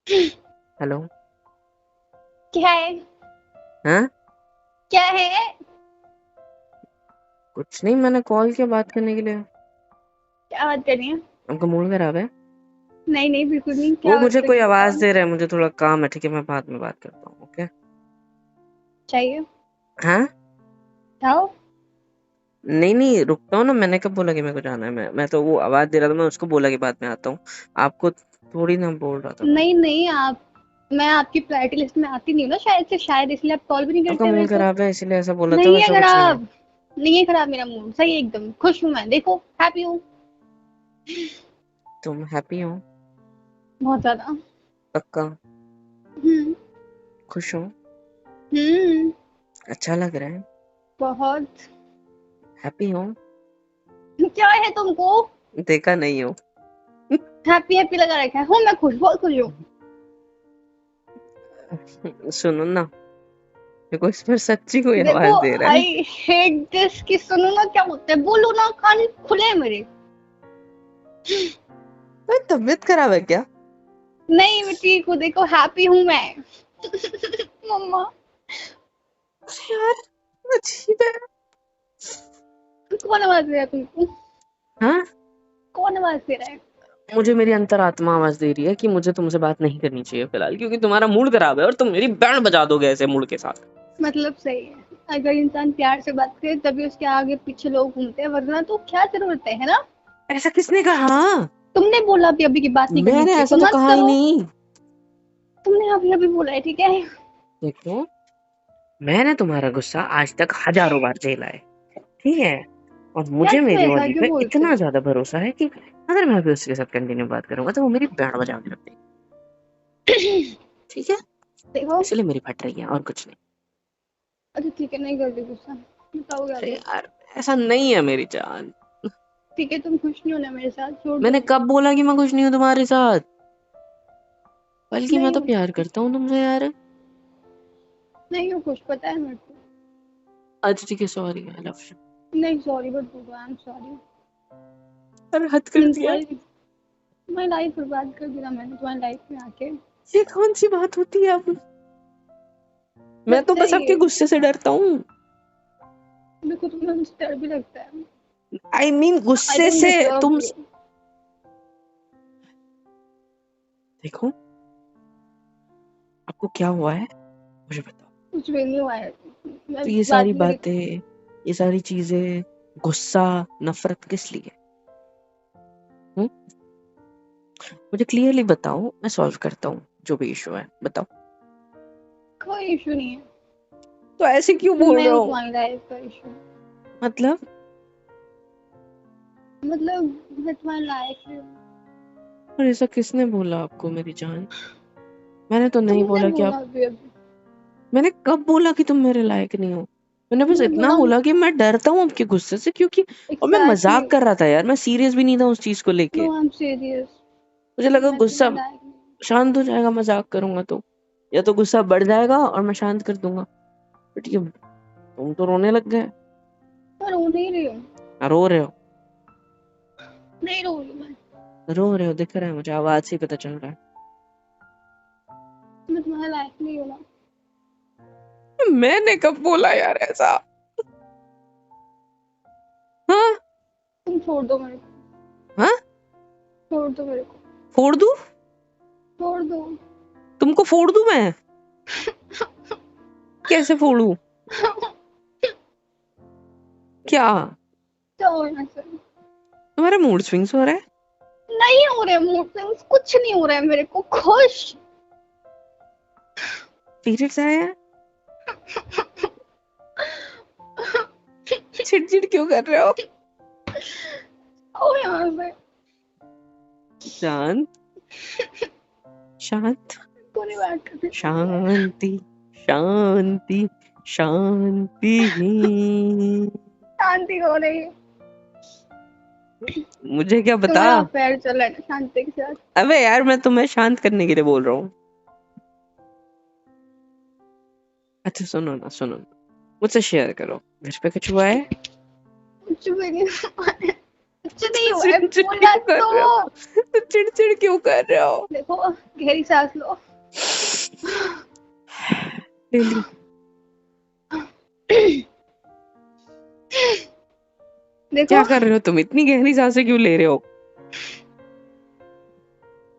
Hello. क्या है? हाँ, क्या है? कुछ नहीं, मैंने कॉल किया बात करने के लिए। क्या बात करनी है? आपका मूड खराब है? नहीं नहीं, बिल्कुल नहीं। वो क्या बात मुझे कोई करनी है आवाज बताओ। दे रहा है, मुझे थोड़ा काम है, ठीक है, मैं बाद में बात करता हूँ, ओके? चाहिए? हाँ। बताओ। नहीं नहीं, रुकता हूँ ना, मैंने कब बोला कि मेरे को जाना है? मैं तो वो आवाज दे रहा था, मैं उसको बोला कि बाद में आता हूँ। आपको थोड़ी ना बोल रहा था मैं। नहीं नहीं, आप मैं आपकी प्रायोरिटी लिस्ट में आती नहीं हूँ ना, शायद से, शायद इसलिए आप कॉल भी नहीं आपका करते मेरे मूड को। खराब है इसीलिए ऐसा बोला था, नहीं है वैसा कुछ नहीं है। खराब। नहीं है खराब, मेरा मूड सही है, एकदम खुश हूँ मैं, देखो हैप्पी हूँ। तुम हैप्पी हो? बहुत ज्यादा। पक्का? हम्म। खुश हो? हम्म। अच्छा लग रहा है? बहुत। हैप्पी हो? क्या है तुमको? देखा नहीं हो? हैप्पी हैप्पी लगा रखा है। हूँ मैं खुश, बहुत खुश हूँ। सुनो ना, मेरे को इस पर सच्ची कोई देखो, आवाज दे रहा है। आई हेट दिस कि सुनो ना क्या होता है, बोलो ना, कान खुले हैं मेरे। तो तबीयत खराब है क्या? नहीं मैं ठीक हूँ, देखो हैप्पी हूँ मैं। मम्मा। अरे यार, अजीब है। कौन आवाज दे रहा है तुमको? हाँ, कौन आवाज दे रहा है? मुझे मेरी अंतरात्मा आवाज दे रही है कि मुझे तुमसे बात नहीं करनी चाहिए फिलहाल, क्योंकि तुम्हारा मूड खराब है और तुम मेरी बैंड बजा दोगे ऐसे मूड के साथ। मतलब सही है। अगर इंसान प्यार से बात करे तभी उसके आगे पीछे लोग घूमते हैं, वरना तो क्या जरूरत है ना? ऐसा किसने कहा? तुमने बोला अभी अभी की बात नहीं करनी मैंने चाहिए ऐसा तो तो मत कहा ही करो। नहीं। तुमने अभी अभी बोला है, ठीक है? देखो, मैंने तुम्हारा गुस्सा आज तक हजारों बार झेला है, ठीक है? और यार मुझे तुम मेरी ऐसा वाली क्यों पे बोलते इतना हो? ज्यादा भरोसा है कि अगर मैं अभी उसके साथ कंटिन्यू बात करूंगा तो वो मेरी बैंड बजा के रख देगी, ठीक है? देखो। इसलिए मेरी फट रही है और कुछ नहीं। अच्छा ठीक है, नहीं कर दी गुस्सा। बताओगे अरे अभी? यार, ऐसा नहीं है मेरी जान। ठीक है, तुम खुश नहीं होना मेरे साथ, छोड़ दो। मैंने कब बोला कि मैं खुश नहीं हूँ तुम्हारे साथ? बल्कि मैं नहीं तो हूँ प्यार खुश। करता हूँ तुमसे यार। नहीं हूँ खुश, पता है मेरे को। अच्छा ठीक है, सॉरी, आई लव यू। नहीं सॉरी मत बोलो, आई एम सॉरी। अरे हद कर मैंने दिया। तुम्हारी लाइफ बर्बाद कर दिया मैंने तुम्हारी लाइफ में आके। ये कौन सी बात होती है अब? मैं बट तो बस सही आपके है। गुस्से से डरता हूँ। मेरे को तुम्हें मुझसे डर भी लगता है। आई मीन आई गुस्से डोंट से। डिजर्व तुम यू। देखो, आपको क्या हुआ है मुझे बताओ। कुछ भी नहीं हुआ है। मैं तो ये सारी बाद में बातें, ये सारी चीजें, गुस्सा, नफरत किस लिए? हुँ? मुझे क्लियरली बताओ, मैं सॉल्व करता हूँ जो भी इशू है, बताओ। कोई इशू नहीं है। तो ऐसे क्यों बोल मैं रहे हूँ हो? तुम्हारी लाइफ का इशू। मतलब? मतलब मैं तुम्हारे लायक नहीं हूँ। और ऐसा किसने बोला आपको मेरी जान? मैंने तो नहीं तुमने बोला कि आप। बोला अभी अभी। मैंने कब बोला कि तुम मेरे लायक नहीं हो? मैंने बस तुमने इतना बोला बोला कि मैं डरता हूँ आपके गुस्से से, क्योंकि और मैं एग्जैक्टली। मजाक कर रहा था यार, मैं सीरियस भी नहीं था उस चीज को नो लेके। I am serious. मुझे लगा मैं गुस्सा तुम्हारे लायक नहीं हूँ। शांत हो जाएगा मजाक करूंगा तो, या तो गुस्सा बढ़ जाएगा और मैं शांत कर दूंगा। बट ये तुम तो रोने लग गए। मैं रो नहीं रही हूँ। रो रहे हो? नहीं रो रही हूँ मैं। रो रहे हो दिख रहा है मुझे, आवाज से ही पता चल रहा मैं तुम्हारे लायक नहीं हूँ ना। है। मैंने कब बोला यार ऐसा? हाँ? तुम छोड़ दो मेरे को। हाँ? छोड़ दो मेरे को। फोड़ दूं? छोड़ दो। तुमको फोड़ दूं मैं? कैसे फोड़ू? क्या? जाओ यहाँ से। तुम्हारा मूड स्विंग्स हो रहा है? नहीं हो रहे मूड स्विंग्स, कुछ नहीं हो रहा है मेरे को खुश। पीरियड्स आए हैं? चिड़चिड़ क्यों कर रहे हो? ओ यहाँ से। शांत, शांत, पूरी बात करनी चाहिए। शांति, शांति, शांति। शांति हो रही है। मुझे क्या पता? तुम्हारा अफेयर चल रहा है ना शांति के साथ। अबे यार, मैं तुम्हें शांत करने के लिए बोल रहा हूँ। अच्छा सुनो ना, सुनो ना, मुझसे शेयर करो, घर पे कुछ हुआ है? कुछ भी नहीं हुआ है। कुछ नहीं हुआ है, चिड़चिड़ बोला क्यों कर रहे हो? तो। तो चिड़चिड़ क्यों कर रहे हो? देखो, गहरी सांस लो। ले ली। क्या देखो, कर रहे हो तुम? इतनी गहरी सांसें क्यों ले रहे हो?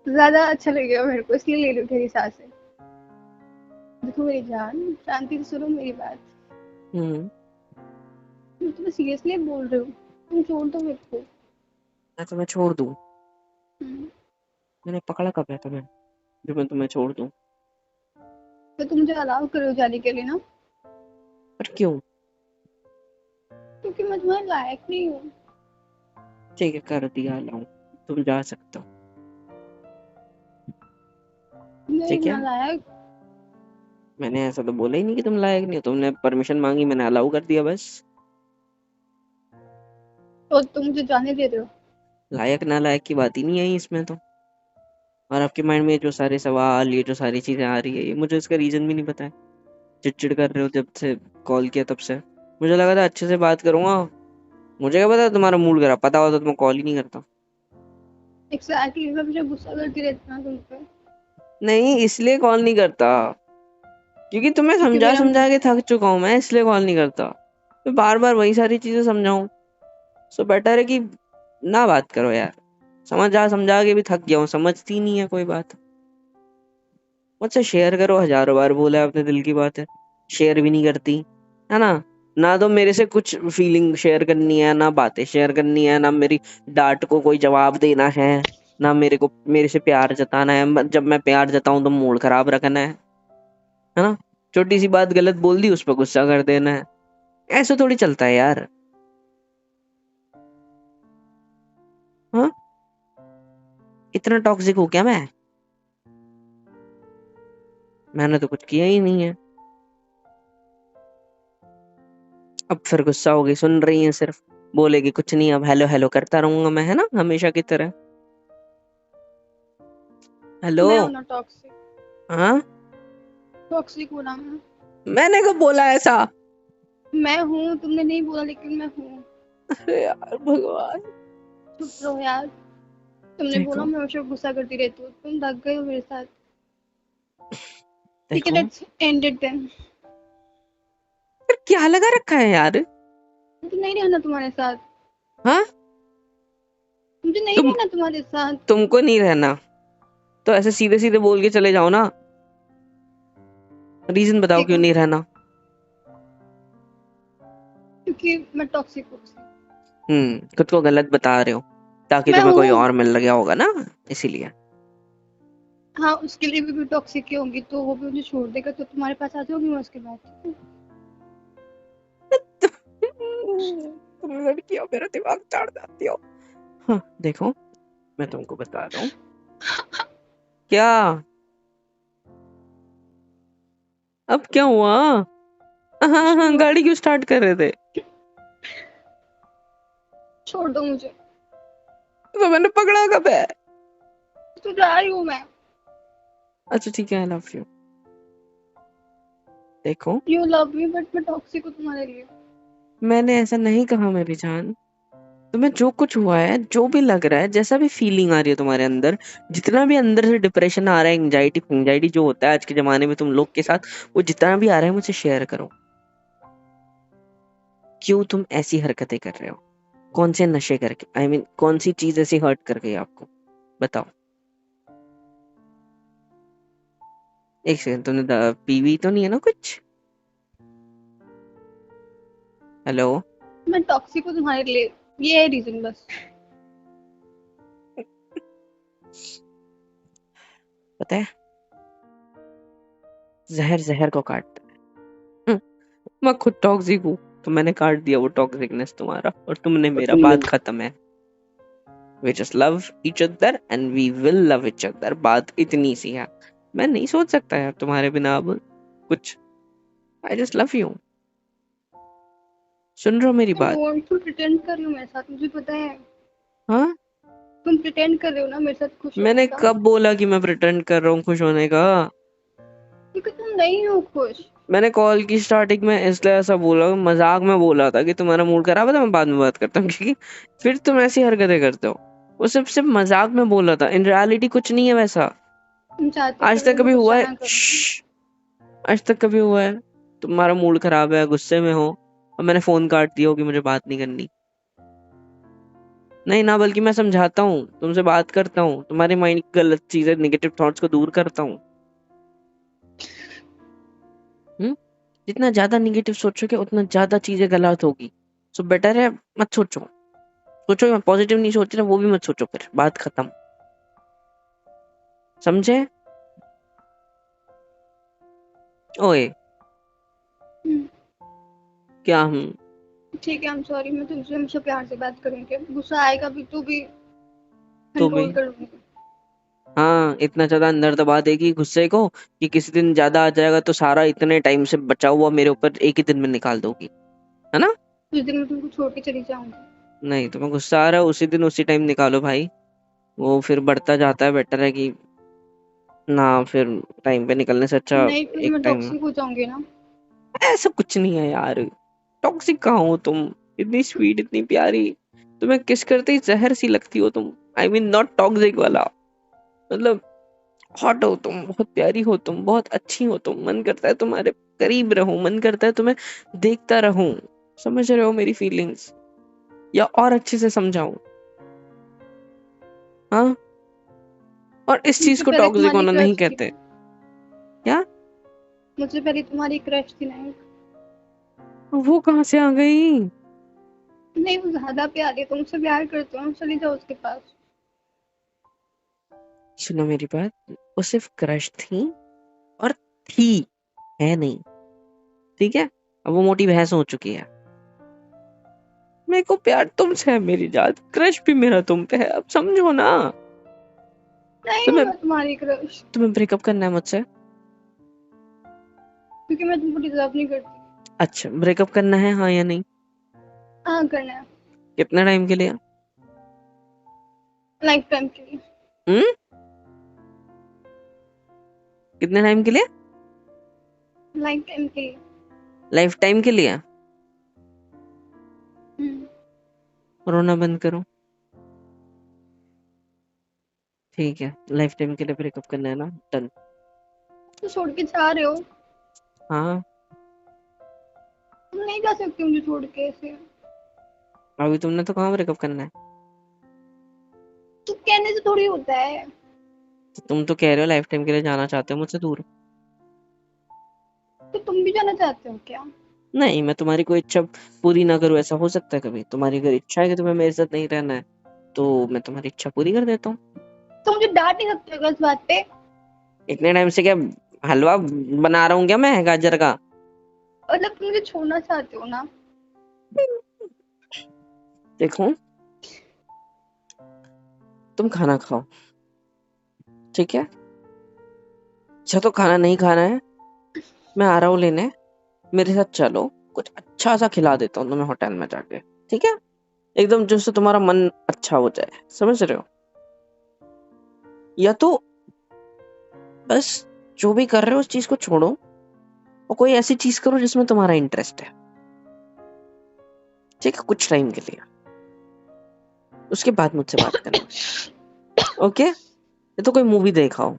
ज्यादा अच्छा लगेगा मेरे को, इसलिए ले लो गहरी सांसें। देखो मेरी जान, शांति से सुनो मेरी बात। हम्म। मैं तुम्हें सीरियसली बोल रही हूँ, तुम छोड़ दो मेरे को। मैं तुम्हें छोड़ दूं? हम्म, मैंने पकड़ा कब है तुम्हें जो मैं तुम्हें छोड़ दूं? तो तुम मुझे अलाउ करो जाने के लिए ना, पर क्यों? क्योंकि मैं तुम्हारे लायक नहीं हूँ। ठीक है, कर दिया अलाउ। तुम जा सकते हो। नहीं ठीक है। नालायक। मैंने ऐसा तो बोला ही नहीं कि तुम लायक नहीं हो। तुमने परमिशन मांगी, मैंने अलाउ कर दिया बस। तो तुम मुझे जाने दे रहे हो? लायक ना लायक की बात ही नहीं आई इसमें तो। और आपके माइंड में जो सारे सवाल, ये जो सारी चीजें आ रही है, ये मुझे इसका रीजन भी नहीं पता है। चिड़चिड़ कर रहे हो जब से कॉल किया तब से। मुझे लगा था अच्छे से बात करूंगा। मुझे क्या पता तुम्हारा मूड खराब, पता होता तो मैं कॉल ही नहीं करता। एग्जैक्टली, मैं मुझे गुस्सा करती रहती ना तुम पे। नहीं, इसलिए कॉल नहीं करता क्योंकि तुम्हें क्योंकि समझा मेरा समझा के थक चुका हूं मैं, इसलिए कॉल नहीं करता। तो बार बार वही सारी चीजें समझाऊं? सो बेटर है कि ना बात करो यार। समझा समझा के भी थक गया हूँ, समझती नहीं है कोई बात। मुझसे शेयर करो, हजारों बार बोला है अपने दिल की बात है। शेयर भी नहीं करती, है ना? ना तो मेरे से कुछ फीलिंग शेयर करनी है, ना बातें शेयर करनी है, ना मेरी डांट को कोई जवाब देना है, ना मेरे को मेरे से प्यार जताना है। जब मैं प्यार जताऊं तो मूड खराब रखना है ना? छोटी सी बात गलत बोल दी, उस पर गुस्सा कर देना है। ऐसे थोड़ी चलता है यार। हाँ, इतना टॉक्सिक हूँ क्या मैं? मैंने तो कुछ किया ही नहीं है। अब फिर गुस्सा हो गई, सुन रही है सिर्फ। बोलेगी कुछ नहीं, अब हेलो हेलो करता रहूंगा मैं, है ना, हमेशा की तरह। हेलो। मैं हूं ना टॉक्सिक। हाँ, टॉक्सिक हूं ना मैं। मैंने कब बोला ऐसा? मैं हूँ, तुमने नहीं बोला लेकिन मैं हूँ। अरे यार भगवान। चुप रहो यार। तुमने बोला देखो, मैं हमेशा गुस्सा करती रहती हूँ, तुम थक गए हो मेरे साथ। ठीक है, देखो, लेट्स एंड इट देन। पर क्या लगा रखा है यार? मुझे नहीं रहना तुम्हारे साथ। हाँ, मुझे नहीं तुम रहना तुम्हारे साथ। तुमको नहीं रहना तो ऐसे सीधे सीधे बोल के चले जाओ ना। रीजन बताओ क्यों देखो, नहीं रहना। क्योंकि मैं टॉक्सिक हूँ। खुद को गलत बता रहे हो ताकि मैं तुम्हें कोई हूँ। और मिल गया होगा ना, इसीलिए। हाँ, उसके लिए भी टॉक्सिक ही होंगी तो वो भी मुझे छोड़ देगा तो तुम्हारे पास आ जाऊंगी मैं उसके बाद, ठीक है? तुम लड़कियों मेरा दिमाग चाट जाती हो। हाँ, देखो, मैं तुमको बता रहा हूँ। क्या? अब क्या हुआ? हाँ हाँ, छोड़ गाड़ी क्यों स्टार्ट कर रहे थे? छोड़ दो मुझे। तो मैंने पकड़ा कब है? तो जा रही हूँ मैं। अच्छा ठीक है, आई लव यू। देखो, यू लव मी बट मैं टॉक्सिक हूँ तुम्हारे लिए। मैंने ऐसा नहीं कहा मेरी जान। तुम्हें जो कुछ हुआ है, जो भी लग रहा है, जैसा भी फीलिंग आ रही है तुम्हारे अंदर, जितना भी अंदर से डिप्रेशन आ रहा है, एंजाइटी एंजाइटी जो होता है आज के जमाने में तुम लोग के साथ, वो जितना भी आ रहा है मुझे शेयर करो। क्यों तुम ऐसी हरकतें कर रहे हो? कौन से नशे करके, आई मीन कौन सी चीज ऐसी हर्ट कर गई आपको? बताओ। एक सेकंड, तुमने पीवी तो नहीं है ना कुछ? हेलो। मैं टॉक्सिक हूँ तुम्हारे लिए, ये है रीजन बस। पता है, जहर जहर को काटता है। मैं खुद टॉक्सिक हूँ, तो मैंने काट दिया वो टॉक्सिकनेस तुम्हारा, और तुमने और मेरा। तुमने बात खत्म है। We just love each other and we will love each other। बात इतनी सी है। मैं नहीं सोच सकता यार तुम्हारे बिना अब कुछ। I just love you। सुन रहे हो मेरी बात? तुम प्रिटेंड कर रही हो मेरे साथ, मुझे पता है। हाँ, तुम प्रिटेंड कर रहे हो ना मेरे साथ खुश होने मैंने का। कब बोला कि मैं प्रिटेंड कर रहा हूँ खुश होने का? क्योंकि तुम नहीं हो खुश। मैंने कॉल की स्टार्टिंग में इसलिए ऐसा बोला, मजाक में बोला था कि तुम्हारा मूड खराब है तो मैं बाद में बात करता हूँ, क्योंकि फिर तुम ऐसी हरकतें करते हो। वो सिर्फ मजाक में बोला था, इन रियलिटी कुछ नहीं है वैसा। तुम चाहते आज कभी तक कभी कभी हुआ गुस्सा है? ना करो ना। श्श्श, आज तक कभी हुआ है तुम्हारा मूड खराब है, गुस्से में हो और मैंने फोन काट दिया हो कि मुझे बात नहीं करनी? नहीं ना, बल्कि मैं समझाता हूँ, तुमसे बात करता हूँ, तुम्हारे माइंड की गलत चीजें, नेगेटिव थॉट्स को दूर करता हूँ। हम्म? जितना ज्यादा नेगेटिव सोचोगे उतना ज्यादा चीजें गलत होगी। सो बेटर है मत सोचो। सोचो, मैं पॉजिटिव नहीं सोच रहा वो भी मत सोचो, फिर बात खत्म। समझे? ओए। हम्म, क्या हूँ? ठीक है, आई एम सॉरी। मैं तुमसे हमेशा प्यार से बात करूंगी, गुस्सा आएगा भी तो भी तो भी कंट्रोल कर लूंगी। हाँ, इतना ज्यादा अंदर दबा देगी गुस्से को कि किसी दिन ज्यादा आ जाएगा तो सारा इतने टाइम से बचा हुआ मेरे ऊपर एक ही दिन में निकाल दोगी, है ना? उस दिन मैं तुमको छोड़ के चली जाऊंगी। नहीं, तुम्हें गुस्सा आ रहा है उसी दिन उसी टाइम निकालो भाई। वो फिर बढ़ता जाता है, बेटर है कि ना, फिर टाइम पे निकलने से अच्छा नहीं, फिर एक मैं टाइम में। टॉक्सिक हो जाऊंगी ना। ऐसा कुछ नहीं है यार। टॉक्सिक कहाँ हो तुम? इतनी स्वीट, इतनी प्यारी, तुम्हें किस करते ही जहर सी लगती हो तुम। आई मीन नॉट टॉक्सिक वाला, मतलब हॉट हो तुम, बहुत प्यारी हो तुम, बहुत अच्छी हो तुम, मन करता है तुम्हारे करीब रहूं, मन करता है तुम्हें देखता रहूं। समझ रहे हो मेरी फीलिंग्स? या और अच्छे से समझाऊं? हाँ। और इस चीज मुझसे को पहले टॉक्सिक तुम्हारी होना नहीं क्रश थी कहते। ना। क्या? मुझसे पहले तुम्हारी क्रश थी ना। वो कहाँ से आ गई? नहीं, वो ज्यादा प्यारी है, तुमसे प्यार करती हूँ, चली जाओ उसके पास। सुनो मेरी बात, वो सिर्फ क्रश थी, और थी, है नहीं। ठीक है? अब वो मोटी भैंस हो चुकी है। मेरे को प्यार तुमसे है मेरी जान, क्रश भी मेरा तुम पे है, अब समझो ना। नहीं हूँ तुम्हें मैं तुम्हारी क्रश, तुम्हें ब्रेकअप करना है मुझसे? क्योंकि मैं तुमको डिजर्व नहीं करती। अच्छा, ब्रेकअप करना है, हाँ या नहीं? हाँ, करना है। कितने टाइम के लिए? लाइफ टाइम के लिए। हम्म? कितने टाइम के लिए? लाइफ टाइम के लिए। लाइफ टाइम के लिए? हम्म। रोना बंद करो। ठीक है, लाइफ टाइम के लिए ब्रेकअप करना है ना, डन। तो छोड़ के जा रहे हो? हाँ। तुम नहीं जा सकती मुझे छोड़ के ऐसे। अभी तुमने तो कहा ब्रेकअप करना है। तो कहने से थोड़ी होता है। तो तुम तो कह रहे हो लाइफ टाइम के लिए जाना चाहते हो मुझसे दूर। तो तुम भी जाना चाहते हो क्या? नहीं, मैं तुम्हारी कोई इच्छा पूरी ना करूँ, ऐसा हो सकता है कभी? तुम्हारी अगर इच्छा है कि तुम्हें मेरे साथ नहीं रहना है तो मैं तुम्हारी इच्छा पूरी कर देता हूँ। तो मुझे डांट नहीं सकते हो इस बात पे? इतने टाइम से क्या हलवा बना रहा हूँ क्या मैं गाजर का? मतलब तुम मुझे छोड़ना चाहते हो ना? देखो, तुम खाना खाओ, ठीक है? अच्छा, तो खाना नहीं खाना है, मैं आ रहा हूँ लेने, मेरे साथ चलो, कुछ अच्छा सा खिला देता हूँ तुम्हें होटल में जाके। ठीक है? एकदम जिससे तुम्हारा मन अच्छा हो जाए, समझ रहे हो? या तो बस जो भी कर रहे हो उस चीज को छोड़ो और कोई ऐसी चीज करो जिसमें तुम्हारा इंटरेस्ट है। ठीक है? कुछ टाइम के लिए, उसके बाद मुझसे बात करना। ओके? या तो कोई मूवी देखा हो,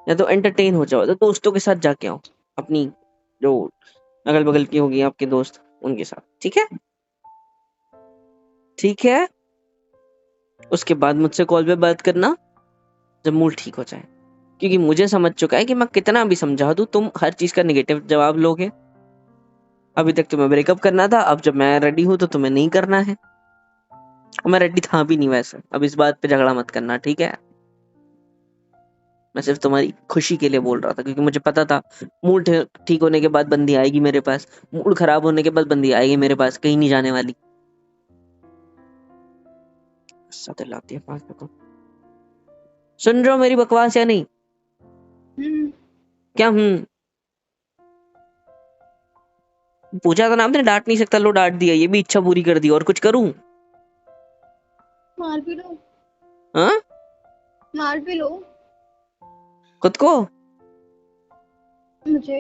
या तो एंटरटेन हो जाओ, या तो दोस्तों के साथ जाके आओ, अपनी जो अगल बगल की होगी आपके दोस्त, उनके साथ। ठीक है? ठीक है? उसके बाद मुझसे कॉल पे बात करना जब मूड ठीक हो जाए, क्योंकि मुझे समझ चुका है कि मैं कितना भी समझा दूं तुम हर चीज का निगेटिव जवाब लोगे। अभी तक तुम्हें ब्रेकअप करना था, अब जब मैं रेडी हूं तो तुम्हें नहीं करना है। और मैं रेडी था भी नहीं वैसे, अब इस बात पे झगड़ा मत करना, ठीक है? मैं सिर्फ तुम्हारी खुशी के लिए बोल रहा था, क्योंकि मुझे पता था मूड ठीक होने के बाद बंदी आएगी मेरे पास, मूड खराब होने के बाद बंदी आएगी मेरे पास, कहीं नहीं जाने वाली। गुस्सा दिलाती है पास को। सुन रहे हो मेरी बकवास या नहीं? हम्म। क्या पूछा था ना आपने, डांट नहीं सकता, लो डांट दिया, ये भी इच्छा पूरी कर दी, और कुछ करूं? मार भी लो। हाँ? मार भी लो खुद को? मुझे।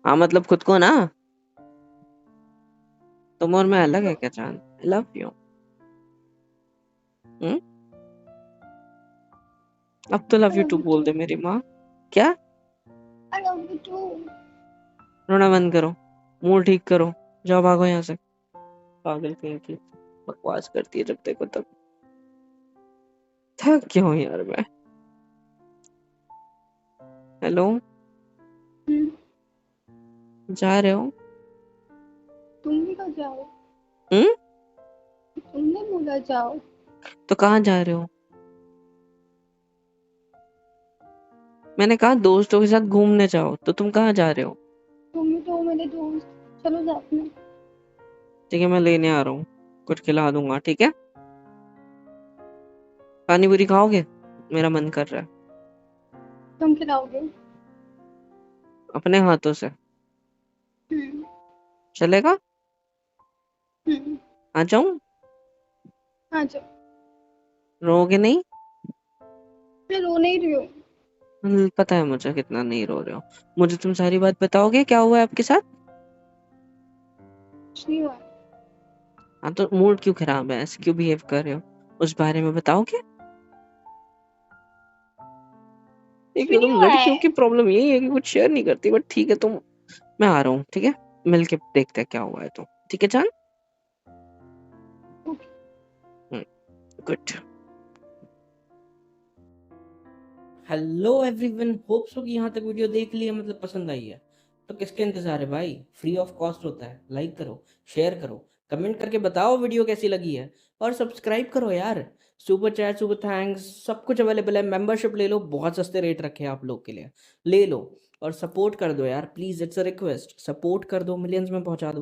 हाँ मतलब खुद को ना। तुम और मैं अलग है क्या जान? I love you. अब तो love I you love to you बोल टू। दे मेरी माँ। क्या? I love you too. रोना बंद करो, मूड ठीक करो, जाओ भागो यहाँ से। पागल कहीं की, बकवास करती है जब देखो तब। थक गया हूँ यार मैं। हेलो, जा रहे हो? तुम भी तो जाओ। हम्म? तुमने बोला जाओ। तो कहाँ जा रहे हो? मैंने कहा दोस्तों के साथ घूमने जाओ, तो तुम कहाँ जा रहे हो? तुम भी तो हो मेरे दोस्त, चलो साथ में। ठीक है, मैं लेने आ रहा हूँ, कुछ खिला दूंगा, ठीक है? पानी पूरी खाओगे? मेरा मन कर रहा है। तुम खिलाओगे? अपने हाथों से। हम्म। चलेगा? हम्म। आ जाऊं? हाँ जाओ। रोओगे नहीं? मैं रो नहीं रही हूँ। पता है मुझे कितना नहीं रो रहे हो। मुझे तुम सारी बात बताओगे क्या हुआ है आपके साथ? कुछ नहीं हुआ। हाँ तो मूड क्यों खराब है, ऐसे क्यों बिहेव कर रहे हो? उस बारे में बताओगे? कुछ एक भी तो नहीं तुम हुआ लड़कियों है। की प्रॉब्लम यही है कि कुछ शेयर नहीं करती, बट ठीक है तुम। मैं आ रहा हूँ, ठीक है? मिलके देखते हैं क्या हुआ है, तो ठीक है जान। Good. Hello everyone, hope so कि यहाँ तक वीडियो देख लिया, मतलब पसंद आई है। तो किसके इंतजार है भाई, फ्री ऑफ कॉस्ट होता है। लाइक करो, शेयर करो, कमेंट करके बताओ वीडियो कैसी लगी है, और सब्सक्राइब करो यार। सुपर चैट, सुपर थैंक्स, सब कुछ अवेलेबल है। मेंबरशिप ले लो, बहुत सस्ते रेट रखे हैं आप लोग के लिए, ले लो। और सपोर्ट कर दो यार please, it's a request, support कर दो, मिलियंस में पहुंचा दो।